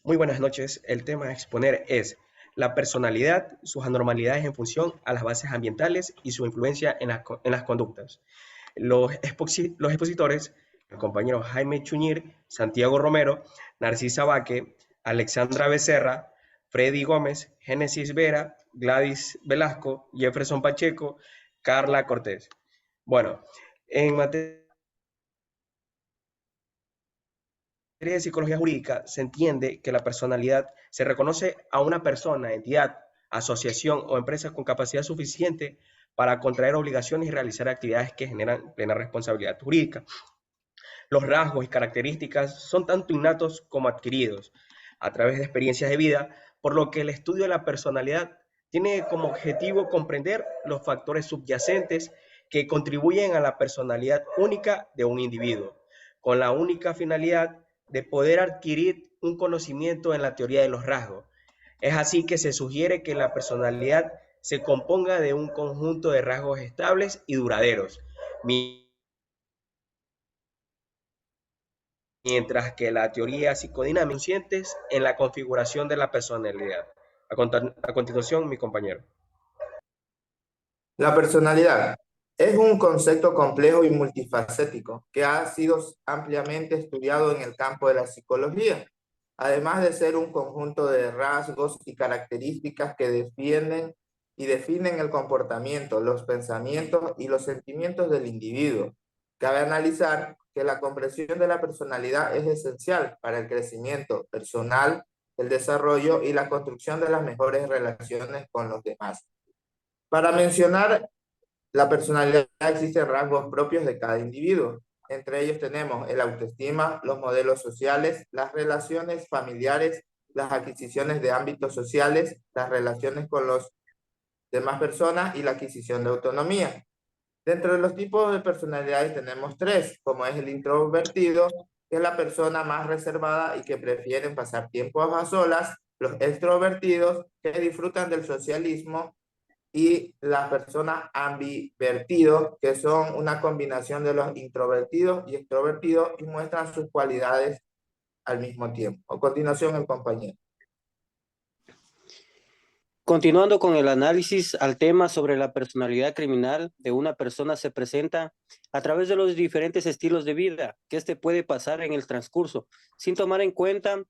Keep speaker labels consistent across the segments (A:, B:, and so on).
A: Muy buenas noches. El tema a exponer es la personalidad, sus anormalidades en función a las bases ambientales y su influencia en las conductas. Los expositores, el compañero Jaime Chuñir, Santiago Romero, Narcisa Baque, Alexandra Becerra, Freddy Gómez, Génesis Vera, Gladys Velasco, Jefferson Pacheco, Carla Cortés. Bueno, en materia de psicología jurídica se entiende que la personalidad se reconoce a una persona, entidad, asociación o empresa con capacidad suficiente para contraer obligaciones y realizar actividades que generan plena responsabilidad jurídica. Los rasgos y características son tanto innatos como adquiridos a través de experiencias de vida, por lo que el estudio de la personalidad tiene como objetivo comprender los factores subyacentes que contribuyen a la personalidad única de un individuo, con la única finalidad de poder adquirir un conocimiento en la teoría de los rasgos. Es así que se sugiere que la personalidad se componga de un conjunto de rasgos estables y duraderos, mientras que la teoría psicodinámica conscientes en la configuración de la personalidad. A continuación, mi compañero.
B: La personalidad es un concepto complejo y multifacético que ha sido ampliamente estudiado en el campo de la psicología, además de ser un conjunto de rasgos y características que definen el comportamiento, los pensamientos y los sentimientos del individuo. Cabe analizar que la comprensión de la personalidad es esencial para el crecimiento personal, el desarrollo y la construcción de las mejores relaciones con los demás. Para mencionar la personalidad, existen rasgos propios de cada individuo. Entre ellos tenemos el autoestima, los modelos sociales, las relaciones familiares, las adquisiciones de ámbitos sociales, las relaciones con las demás personas y la adquisición de autonomía. Dentro de los tipos de personalidades tenemos tres, como es el introvertido, que es la persona más reservada y que prefieren pasar tiempo a solas, los extrovertidos, que disfrutan del socialismo, y las personas ambivertidos, que son una combinación de los introvertidos y extrovertidos y muestran sus cualidades al mismo tiempo. A continuación, el compañero.
C: Continuando con el análisis al tema sobre la personalidad criminal de una persona se presenta a través de los diferentes estilos de vida que éste puede pasar en el transcurso, sin tomar en cuenta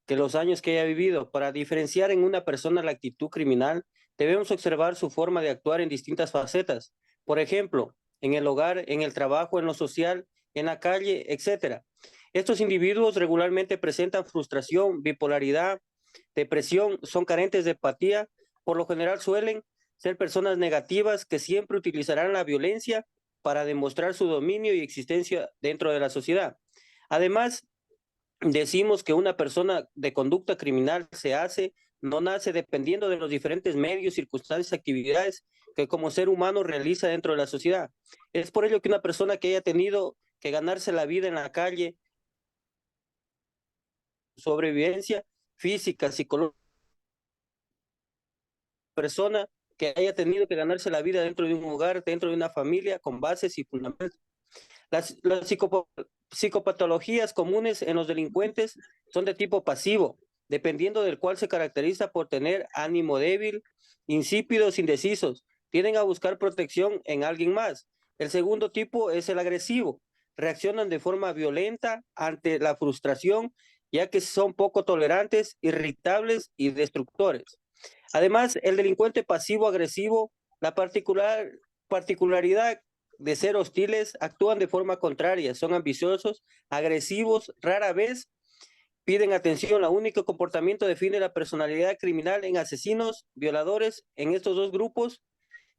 C: que los años que haya vivido. Para diferenciar en una persona la actitud criminal, debemos observar su forma de actuar en distintas facetas. Por ejemplo, en el hogar, en el trabajo, en lo social, en la calle, etc. Estos individuos regularmente presentan frustración, bipolaridad, depresión, son carentes de empatía. Por lo general suelen ser personas negativas que siempre utilizarán la violencia para demostrar su dominio y existencia dentro de la sociedad. Además, decimos que una persona de conducta criminal no nace dependiendo de los diferentes medios, circunstancias, actividades que como ser humano realiza dentro de la sociedad. Es por ello que una persona que haya tenido que ganarse la vida en la calle, sobrevivencia física, psicológica, persona que haya tenido que ganarse la vida dentro de un hogar, dentro de una familia, con bases y fundamentos. Las psicopatologías comunes en los delincuentes son de tipo pasivo, dependiendo del cual se caracteriza por tener ánimo débil, insípidos, indecisos, tienden a buscar protección en alguien más. El segundo tipo es el agresivo, reaccionan de forma violenta ante la frustración, ya que son poco tolerantes, irritables y destructores. Además, el delincuente pasivo-agresivo, la particularidad de ser hostiles, actúan de forma contraria, son ambiciosos, agresivos, rara vez piden atención. El único comportamiento define la personalidad criminal en asesinos, violadores. En estos dos grupos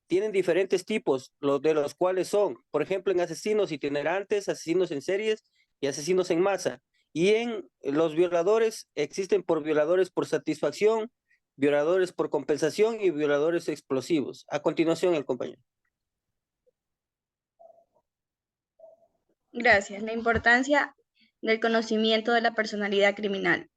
C: tienen diferentes tipos, los de los cuales son, por ejemplo, en asesinos itinerantes, asesinos en series y asesinos en masa. Y en los violadores existen por violadores por satisfacción, violadores por compensación y violadores explosivos. A continuación, el compañero.
D: Gracias. La importancia del conocimiento de la personalidad criminal.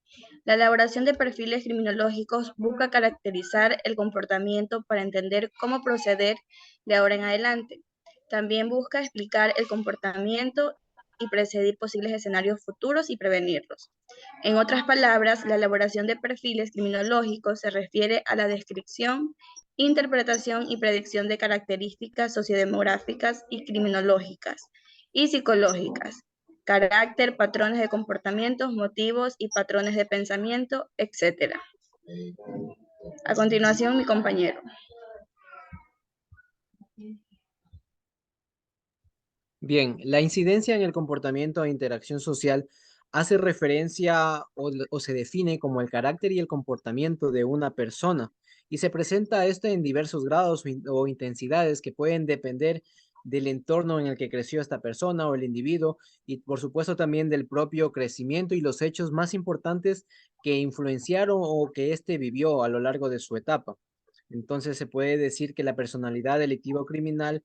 D: La elaboración de perfiles criminológicos busca caracterizar el comportamiento para entender cómo proceder de ahora en adelante. También busca explicar el comportamiento y predecir posibles escenarios futuros y prevenirlos. En otras palabras, la elaboración de perfiles criminológicos se refiere a la descripción, interpretación y predicción de características sociodemográficas y criminológicas y psicológicas, carácter, patrones de comportamientos, motivos y patrones de pensamiento, etc. A continuación, mi compañero.
E: Bien, la incidencia en el comportamiento e interacción social hace referencia o se define como el carácter y el comportamiento de una persona y se presenta esto en diversos grados o intensidades que pueden depender del entorno en el que creció esta persona o el individuo y por supuesto también del propio crecimiento y los hechos más importantes que influenciaron o que éste vivió a lo largo de su etapa. Entonces se puede decir que la personalidad delictiva o criminal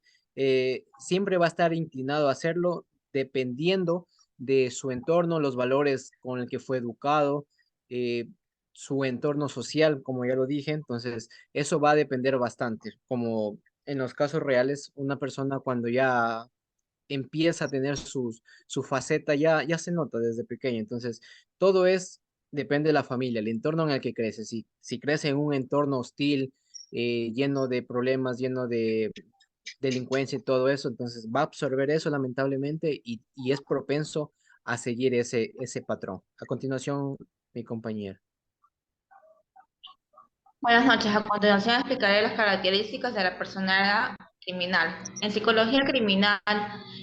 E: siempre va a estar inclinado a hacerlo dependiendo de su entorno, los valores con el que fue educado, su entorno social, como ya lo dije. Entonces, eso va a depender bastante. Como en los casos reales, una persona cuando ya empieza a tener su faceta, ya se nota desde pequeño. Entonces, todo depende de la familia, el entorno en el que crece. Si crece en un entorno hostil, lleno de problemas, lleno de delincuencia y todo eso, entonces va a absorber eso lamentablemente y es propenso a seguir ese patrón. A continuación, mi compañera.
F: Buenas noches. A continuación explicaré las características de la personalidad criminal. En psicología criminal,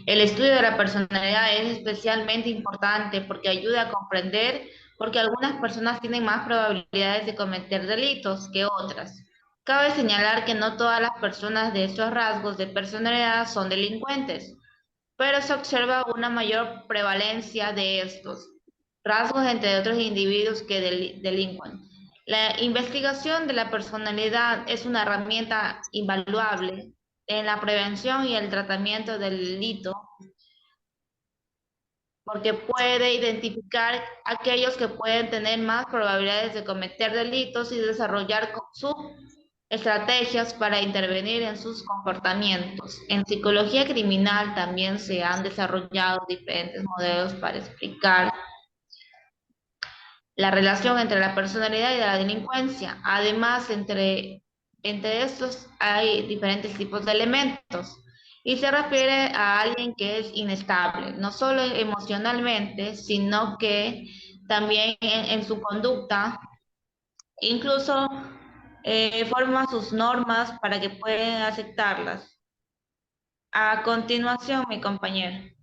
F: el estudio de la personalidad es especialmente importante porque ayuda a comprender por qué algunas personas tienen más probabilidades de cometer delitos que otras. Cabe señalar que no todas las personas de estos rasgos de personalidad son delincuentes, pero se observa una mayor prevalencia de estos rasgos entre otros individuos que delinquen. La investigación de la personalidad es una herramienta invaluable en la prevención y el tratamiento del delito, porque puede identificar aquellos que pueden tener más probabilidades de cometer delitos y desarrollar sus estrategias para intervenir en sus comportamientos. En psicología criminal también se han desarrollado diferentes modelos para explicar la relación entre la personalidad y la delincuencia. Además, entre estos hay diferentes tipos de elementos y se refiere a alguien que es inestable, no solo emocionalmente, sino que también en su conducta, incluso forma sus normas para que puedan aceptarlas. A continuación, mi compañero.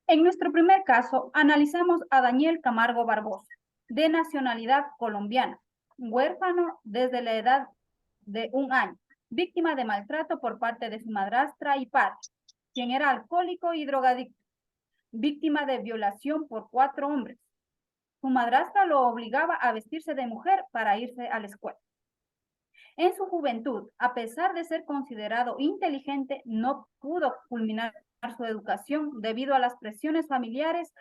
G: En nuestro primer caso, analizamos a Daniel Camargo Barbosa, de nacionalidad colombiana, huérfano desde la edad de 1 año, víctima de maltrato por parte de su madrastra y padre, quien era alcohólico y drogadicto, víctima de violación por 4 hombres. Su madrastra lo obligaba a vestirse de mujer para irse a la escuela. En su juventud, a pesar de ser considerado inteligente, no pudo culminar su educación debido a las presiones familiares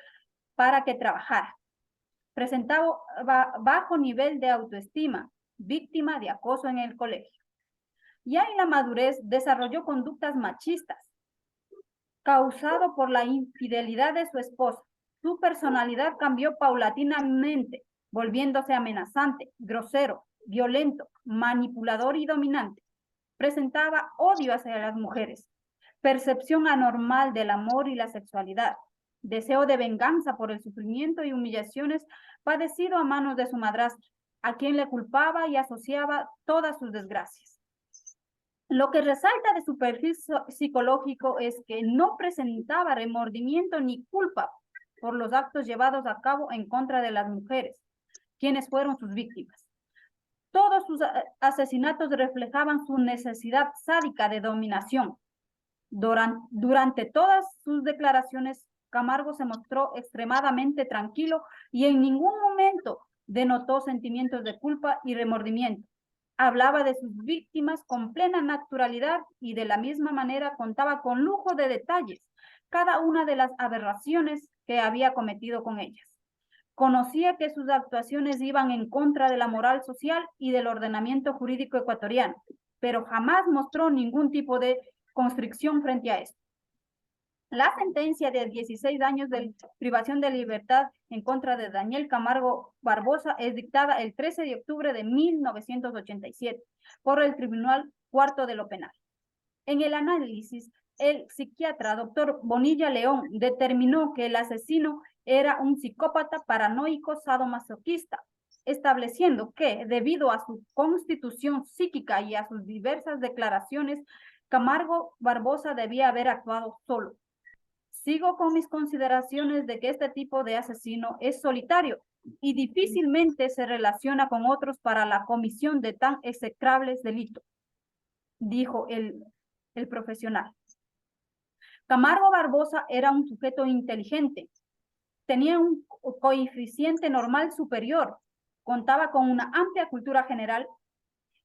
G: para que trabajara. Presentaba bajo nivel de autoestima, víctima de acoso en el colegio. Ya en la madurez desarrolló conductas machistas, causado por la infidelidad de su esposa. Su personalidad cambió paulatinamente, volviéndose amenazante, grosero, violento, manipulador y dominante. Presentaba odio hacia las mujeres, percepción anormal del amor y la sexualidad, deseo de venganza por el sufrimiento y humillaciones padecido a manos de su madrastra, a quien le culpaba y asociaba todas sus desgracias. Lo que resalta de su perfil psicológico es que no presentaba remordimiento ni culpa por los actos llevados a cabo en contra de las mujeres, quienes fueron sus víctimas. Todos sus asesinatos reflejaban su necesidad sádica de dominación. Durante todas sus declaraciones, Camargo se mostró extremadamente tranquilo y en ningún momento denotó sentimientos de culpa y remordimiento. Hablaba de sus víctimas con plena naturalidad y de la misma manera contaba con lujo de detalles cada una de las aberraciones que había cometido con ellas. Conocía que sus actuaciones iban en contra de la moral social y del ordenamiento jurídico ecuatoriano, pero jamás mostró ningún tipo de constricción frente a esto. La sentencia de 16 años de privación de libertad en contra de Daniel Camargo Barbosa es dictada el 13 de octubre de 1987 por el Tribunal Cuarto de lo Penal. En el análisis, el psiquiatra doctor Bonilla León determinó que el asesino era un psicópata paranoico sadomasoquista, estableciendo que, debido a su constitución psíquica y a sus diversas declaraciones, Camargo Barbosa debía haber actuado solo. Sigo con mis consideraciones de que este tipo de asesino es solitario y difícilmente se relaciona con otros para la comisión de tan execrables delitos, dijo el profesional. Camargo Barbosa era un sujeto inteligente, tenía un coeficiente normal superior, contaba con una amplia cultura general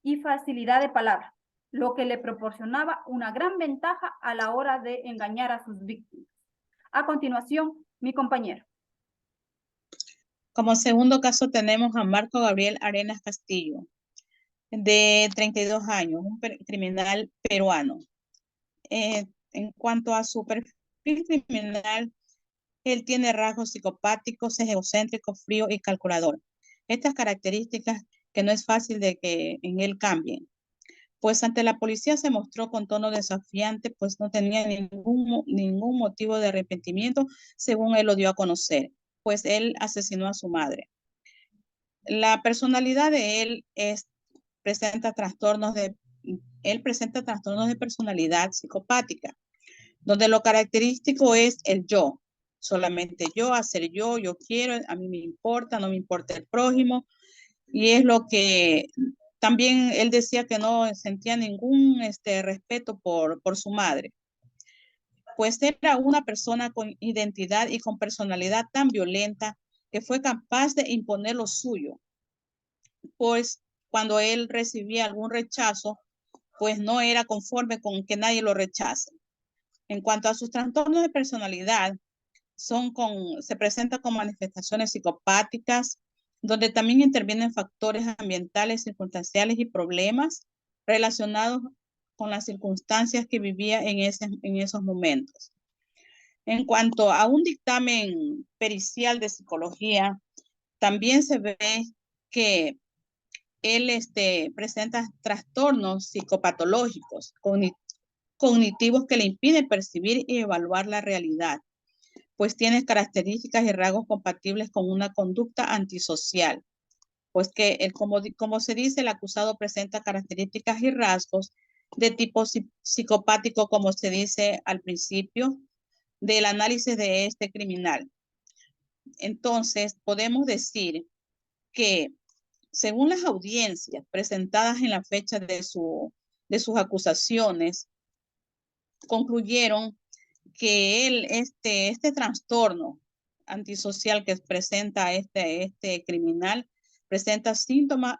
G: y facilidad de palabra, lo que le proporcionaba una gran ventaja a la hora de engañar a sus víctimas. A continuación, mi compañero.
H: Como segundo caso tenemos a Marco Gabriel Arenas Castillo, de 32 años, un criminal peruano. En cuanto a su perfil criminal, él tiene rasgos psicopáticos, es egocéntrico, frío y calculador. Estas características que no es fácil de que en él cambien. Pues ante la policía se mostró con tono desafiante, pues no tenía ningún motivo de arrepentimiento, según él lo dio a conocer, pues él asesinó a su madre. La personalidad de él presenta trastornos de personalidad psicopática, donde lo característico es el yo, solamente yo, hacer yo quiero, a mí me importa, no me importa el prójimo, y es lo que también él decía que no sentía ningún respeto por su madre. Pues era una persona con identidad y con personalidad tan violenta que fue capaz de imponer lo suyo. Pues cuando él recibía algún rechazo, pues no era conforme con que nadie lo rechace. En cuanto a sus trastornos de personalidad, se presentan con manifestaciones psicopáticas, donde también intervienen factores ambientales, circunstanciales y problemas relacionados con las circunstancias que vivía en esos momentos. En cuanto a un dictamen pericial de psicología, también se ve que él presenta trastornos psicopatológicos, cognitivos que le impiden percibir y evaluar la realidad, pues tiene características y rasgos compatibles con una conducta antisocial. Pues que, como se dice, el acusado presenta características y rasgos de tipo psicopático, como se dice al principio del análisis de este criminal. Entonces, podemos decir que, según las audiencias presentadas en la fecha de sus acusaciones, concluyeron que él, este trastorno antisocial que presenta este criminal, presenta síntomas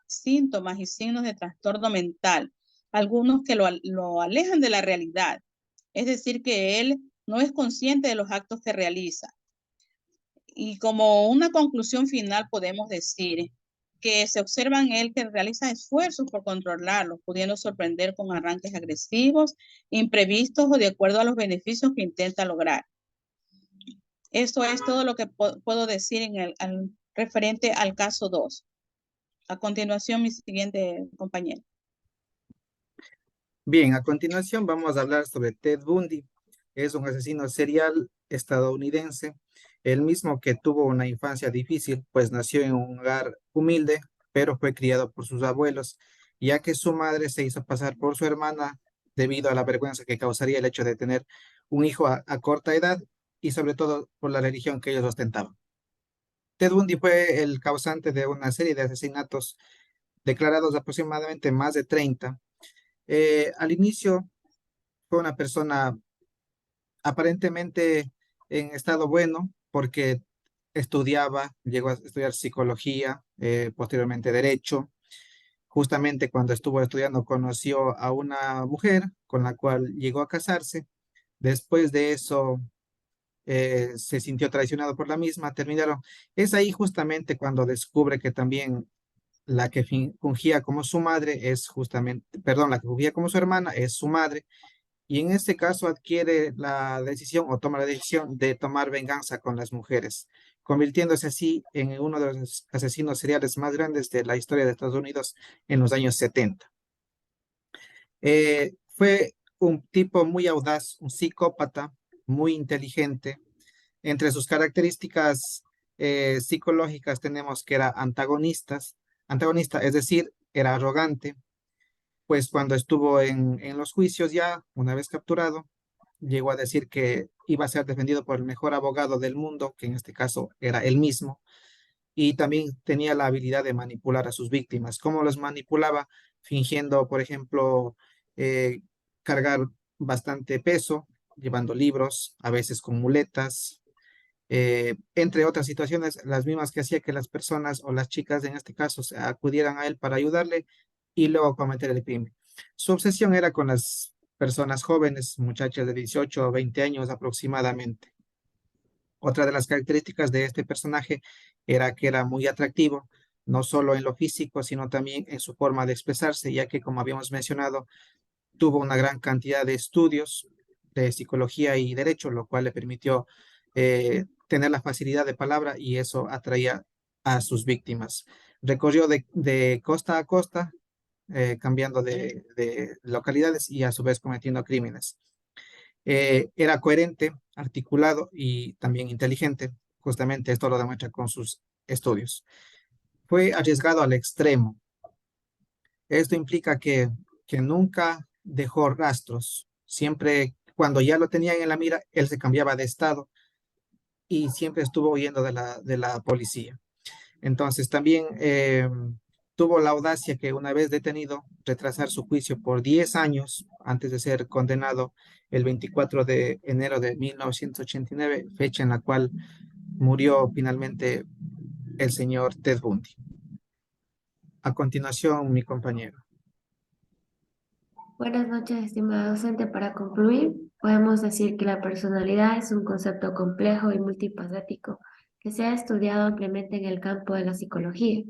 H: y signos de trastorno mental, algunos que lo alejan de la realidad. Es decir, que él no es consciente de los actos que realiza. Y como una conclusión final podemos decir que se observa en él que realiza esfuerzos por controlarlo, pudiendo sorprender con arranques agresivos, imprevistos o de acuerdo a los beneficios que intenta lograr. Esto es todo lo que puedo decir referente al caso 2. A continuación, mi siguiente compañero.
I: Bien, a continuación vamos a hablar sobre Ted Bundy. Es un asesino serial estadounidense, el mismo que tuvo una infancia difícil, pues nació en un hogar humilde, pero fue criado por sus abuelos, ya que su madre se hizo pasar por su hermana debido a la vergüenza que causaría el hecho de tener un hijo a corta edad y sobre todo por la religión que ellos ostentaban. Ted Bundy fue el causante de una serie de asesinatos declarados aproximadamente más de 30. Al inicio fue una persona aparentemente en estado bueno porque llegó a estudiar psicología, posteriormente derecho. Justamente cuando estuvo estudiando conoció a una mujer con la cual llegó a casarse. Después de eso se sintió traicionado por la misma, terminaron. Es ahí justamente cuando descubre que también la que fungía como su madre es justamente, perdón, la que fungía como su hermana es su madre, y en este caso adquiere la decisión o toma la decisión de tomar venganza con las mujeres, convirtiéndose así en uno de los asesinos seriales más grandes de la historia de Estados Unidos en los años 70. Fue un tipo muy audaz, un psicópata, muy inteligente. Entre sus características psicológicas tenemos que era antagonista, es decir, era arrogante, pues cuando estuvo en los juicios ya, una vez capturado, llegó a decir que iba a ser defendido por el mejor abogado del mundo, que en este caso era él mismo, y también tenía la habilidad de manipular a sus víctimas. ¿Cómo los manipulaba? Fingiendo, por ejemplo, eh, cargar bastante peso, llevando libros, a veces con muletas, entre otras situaciones, las mismas que hacía que las personas o las chicas en este caso acudieran a él para ayudarle y luego cometer el crimen. Su obsesión era con las personas jóvenes, muchachas de 18 o 20 años aproximadamente. Otra de las características de este personaje era que era muy atractivo, no solo en lo físico, sino también en su forma de expresarse, ya que, como habíamos mencionado, tuvo una gran cantidad de estudios de psicología y derecho, lo cual le permitió tener la facilidad de palabra y eso atraía a sus víctimas. Recorrió de costa a costa, cambiando de localidades y a su vez cometiendo crímenes. Era coherente, articulado y también inteligente. Justamente esto lo demuestra con sus estudios. Fue arriesgado al extremo. Esto implica que nunca dejó rastros. Siempre, cuando ya lo tenían en la mira, él se cambiaba de estado y siempre estuvo huyendo de la policía. Entonces, también tuvo la audacia que una vez detenido, retrasar su juicio por 10 años antes de ser condenado el 24 de enero de 1989, fecha en la cual murió finalmente el señor Ted Bundy. A continuación, mi compañero.
J: Buenas noches, estimado docente. Para concluir, podemos decir que la personalidad es un concepto complejo y multifacético que se ha estudiado ampliamente en el campo de la psicología,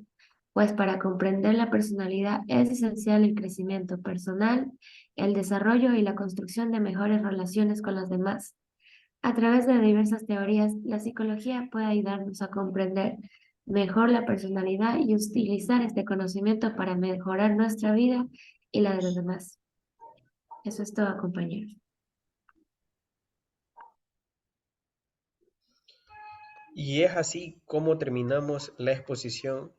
J: pues para comprender la personalidad es esencial el crecimiento personal, el desarrollo y la construcción de mejores relaciones con los demás. A través de diversas teorías, la psicología puede ayudarnos a comprender mejor la personalidad y utilizar este conocimiento para mejorar nuestra vida y la de los demás. Eso es todo, compañeros.
A: Y es así como terminamos la exposición,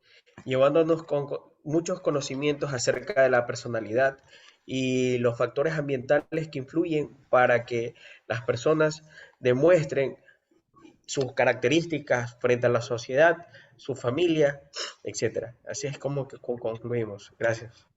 A: llevándonos con muchos conocimientos acerca de la personalidad y los factores ambientales que influyen para que las personas demuestren sus características frente a la sociedad, su familia, etc. Así es como que concluimos. Gracias.